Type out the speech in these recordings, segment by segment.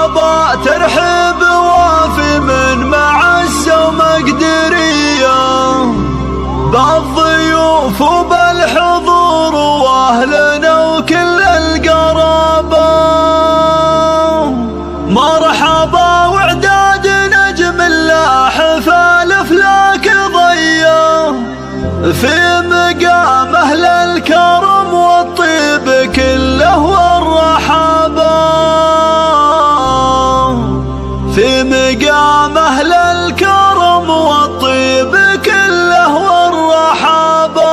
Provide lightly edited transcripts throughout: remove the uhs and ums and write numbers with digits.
مرحبا ترحيب وافي من معزة ومقدرية بالضيوف وبالحضور واهلنا وكل القرابة. مرحبا وعداد نجم الله حفال افلاك ضيه في مقام اهل الكرم والطيب كله والرحابة. في مقام اهل الكرم والطيب كله والرحابة.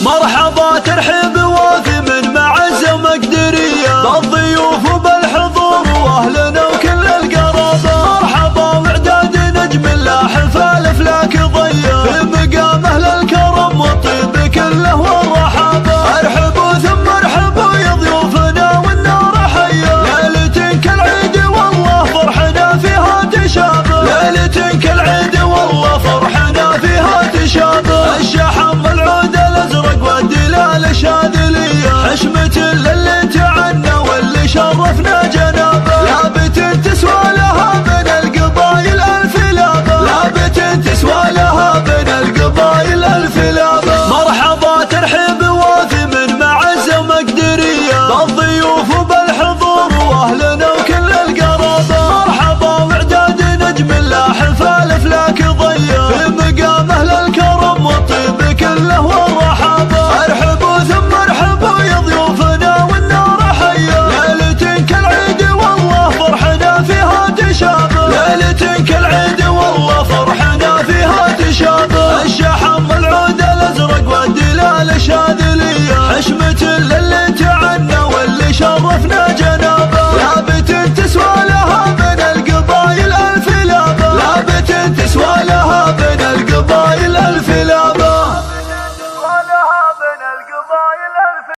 مرحبا ترحيب وافي من معزة ومقدرية بالضيوف وبالحضور واهلنا وكل القرابة. مرحبا وعداد نجم الله حفال افلاك ضيه في مقام اهل الكرم والطيب كله والرحابة. ارحبوا ثم ارحبوا يا ضيوفنا والنار حيه ليلة كالعيد والله فرحنا فيها تشابه. ليلة كالعيد والله فرحنا فيها تشابه. الشحم والعود الازرق والدلال الشاذليه حشمة للي تعنا واللي شرفنا جنابه. لابت تسوى لها من القبايل الف لابه. لابت تسوى لها من القبايل الف لابه. مرحبا ترحيب وافي من معزة ومقدرية بالضيوف وبالحضور واهلنا وكل القرابة. مرحبا وعداد نجم الله حفال افلاك ضيه في مقام اهل الكرم والطيب كله والرحابة. ارحبوا ثم ارحبوا يا ضيوفنا والنار حيه ليلة كالعيد والله فرحنا فيها تشابه. ليلة كالعيد والله فرحنا فيها تشابه. الشحم والعود الازرق والدلال الشاذليه حشمة